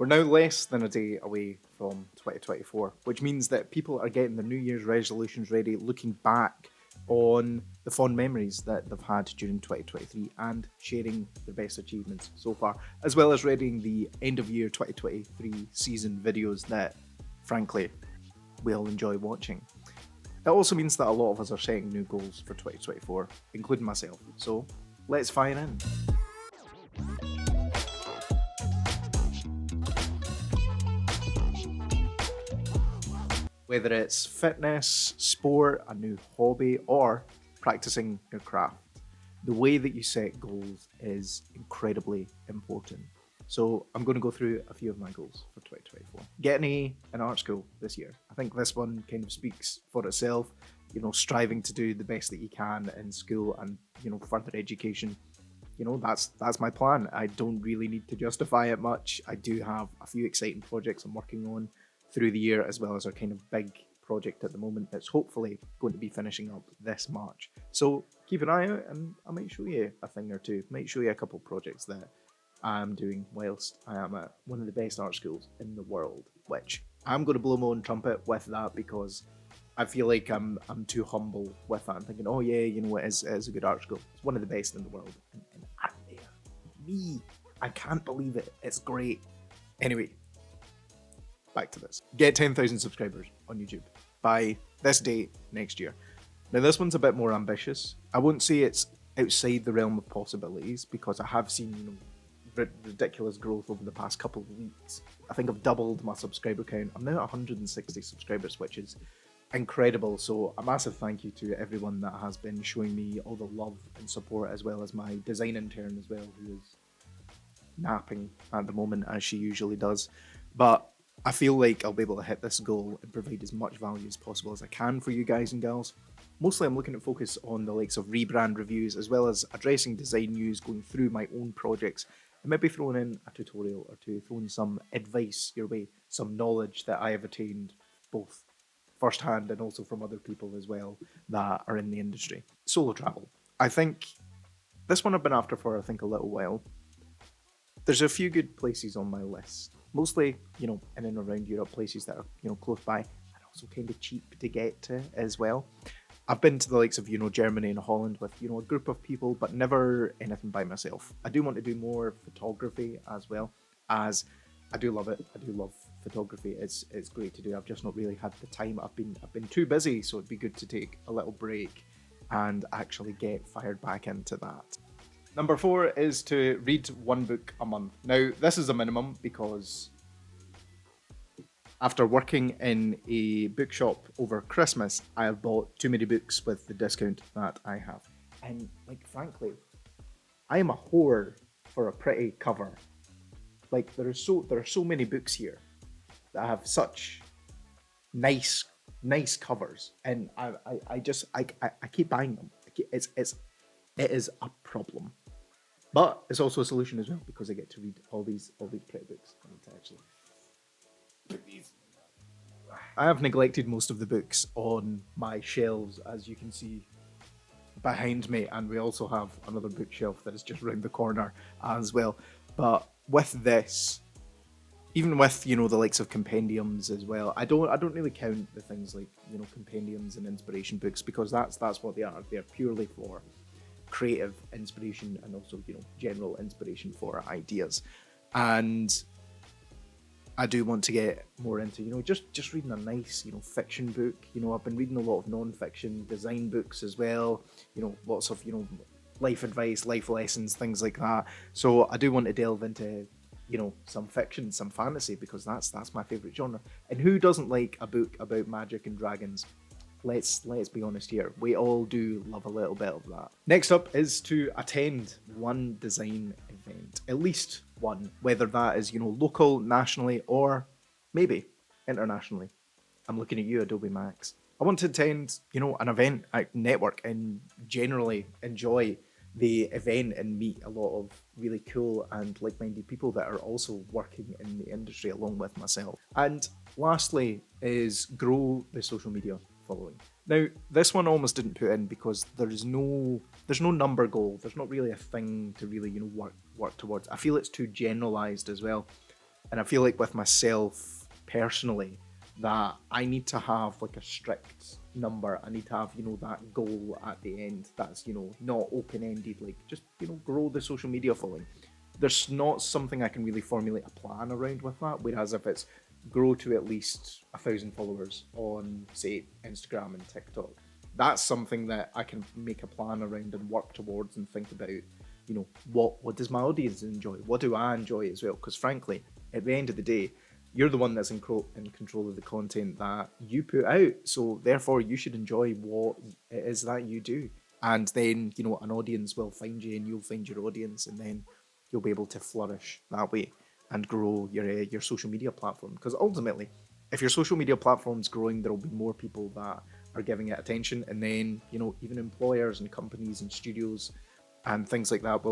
We're now less than a day away from 2024, which means that people are getting their New Year's resolutions ready, looking back on the fond memories that they've had during 2023 and sharing their best achievements so far, as well as readying the end of year 2023 season videos that, frankly, we all enjoy watching. It also means that a lot of us are setting new goals for 2024, including myself. So let's fire in. Whether it's fitness, sport, a new hobby, or practicing your craft, the way that you set goals is incredibly important. So I'm going to go through a few of my goals for 2024. Get an A in art school this year. I think this one kind of speaks for itself. Striving to do the best that you can in school and, further education. That's my plan. I don't really need to justify it much. I do have a few exciting projects I'm working on through the year, as well as our kind of big project at the moment that's hopefully going to be finishing up this March. So keep an eye out and I might show you a thing or two, might show you a couple of projects that I'm doing whilst I am at one of the best art schools in the world, which I'm going to blow my own trumpet with that because I feel like I'm too humble with that. I'm thinking, oh yeah, it is a good art school. It's one of the best in the world. And I'm there. Me. I can't believe it. It's great. Anyway, back to this. Get 10,000 subscribers on YouTube by this date next year. Now this one's a bit more ambitious. I won't say it's outside the realm of possibilities because I have seen ridiculous growth over the past couple of weeks. I think I've doubled my subscriber count. I'm now at 160 subscribers, which is incredible. So a massive thank you to everyone that has been showing me all the love and support, as well as my design intern as well, who is napping at the moment as she usually does. But I feel like I'll be able to hit this goal and provide as much value as possible as I can for you guys and girls. Mostly I'm looking to focus on the likes of rebrand reviews, as well as addressing design news, going through my own projects, and maybe throwing in a tutorial or two, throwing some advice your way, some knowledge that I have attained both firsthand and also from other people as well that are in the industry. Solo travel. I think this one I've been after for a little while. There's a few good places on my list. Mostly, in and around Europe, places that are, close by and also kind of cheap to get to as well. I've been to the likes of, Germany and Holland with, a group of people, but never anything by myself. I do want to do more photography as well, as I do love it. I do love photography. It's great to do. I've just not really had the time. I've been too busy, so it'd be good to take a little break and actually get fired back into that. Number 4 is to read one book a month. Now, this is a minimum because after working in a bookshop over Christmas, I have bought too many books with the discount that I have. And, frankly, I am a whore for a pretty cover. There are so many books here that have such nice covers, and I keep buying them. It is a problem. But it's also a solution as well because I get to read all these pretty books. I need to actually put these. I have neglected most of the books on my shelves, as you can see behind me, and we also have another bookshelf that is just round the corner as well. But with this, even with the likes of compendiums as well, I don't really count the things like compendiums and inspiration books because that's what they are. They're purely for creative inspiration and also general inspiration for ideas. And I do want to get more into just reading a nice fiction book. I've been reading a lot of non-fiction design books as well, lots of life advice, life lessons, things like that. So I do want to delve into some fiction, some fantasy, because that's my favorite genre. And who doesn't like a book about magic and dragons? Let's be honest here. We all do love a little bit of that. Next up is to attend one design event, at least one, whether that is local, nationally, or maybe internationally. I'm looking at you, Adobe Max. I want to attend an event, network, and generally enjoy the event and meet a lot of really cool and like-minded people that are also working in the industry along with myself. And lastly is grow the social media following. Now, this one almost didn't put in because there's no number goal. There's not really a thing to really work towards. I feel it's too generalized as well. And I feel like with myself personally, that I need to have like a strict number. I need to have, that goal at the end that's, not open ended, like just, grow the social media following. There's not something I can really formulate a plan around with that. Whereas if it's grow to at least 1,000 followers on, say, Instagram and TikTok, that's something that I can make a plan around and work towards and think about, what does my audience enjoy? What do I enjoy as well? Because frankly, at the end of the day, you're the one that's in control of the content that you put out. So therefore, you should enjoy what it is that you do. And then, an audience will find you and you'll find your audience, and then you'll be able to flourish that way and grow your social media platform. Because ultimately, if your social media platform's growing, there'll be more people that are giving it attention. And then, even employers and companies and studios and things like that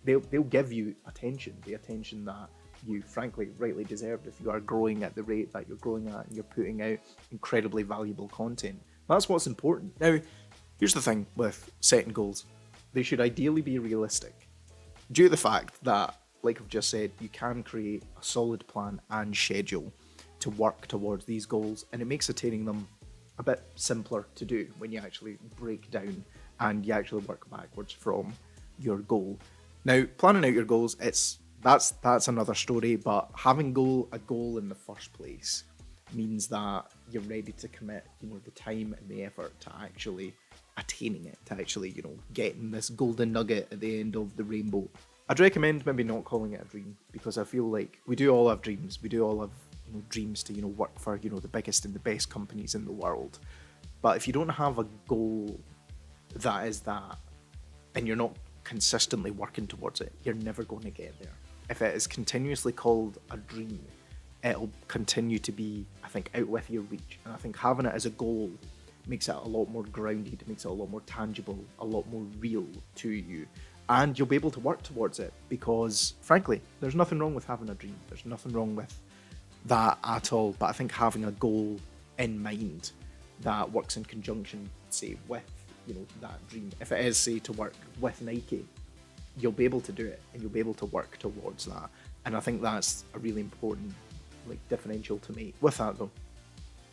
they'll give you attention, the attention that you frankly rightly deserve if you are growing at the rate that you're growing at and you're putting out incredibly valuable content. That's what's important. Now, here's the thing with setting goals. They should ideally be realistic, due to the fact that, like I've just said, you can create a solid plan and schedule to work towards these goals, and it makes attaining them a bit simpler to do when you actually break down and you actually work backwards from your goal. Now, planning out your goals, that's another story, but having a goal in the first place means that you're ready to commit, the time and the effort to actually attaining it, to actually, getting this golden nugget at the end of the rainbow. I'd recommend maybe not calling it a dream, because I feel like we do all have dreams. We do all have dreams to, work for, the biggest and the best companies in the world. But if you don't have a goal that is that, and you're not consistently working towards it, you're never going to get there. If it is continuously called a dream, it'll continue to be, I think, out with your reach. And I think having it as a goal makes it a lot more grounded, makes it a lot more tangible, a lot more real to you. And you'll be able to work towards it, because frankly, there's nothing wrong with having a dream. There's nothing wrong with that at all. But I think having a goal in mind that works in conjunction, say, with, that dream. If it is, say, to work with Nike, you'll be able to do it and you'll be able to work towards that. And I think that's a really important differential to me. With that though,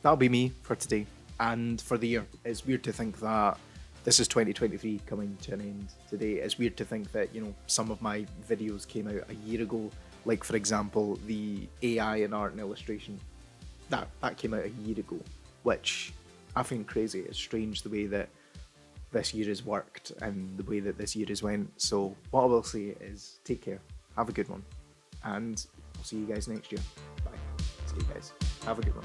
that'll be me for today and for the year. It's weird to think that this is 2023 coming to an end today. It's weird to think that, some of my videos came out a year ago. Like, for example, the AI in art and illustration, that came out a year ago, which I think crazy. It's strange the way that this year has worked and the way that this year has went. So what I will say is take care, have a good one, and I'll see you guys next year. Bye. See you guys. Have a good one.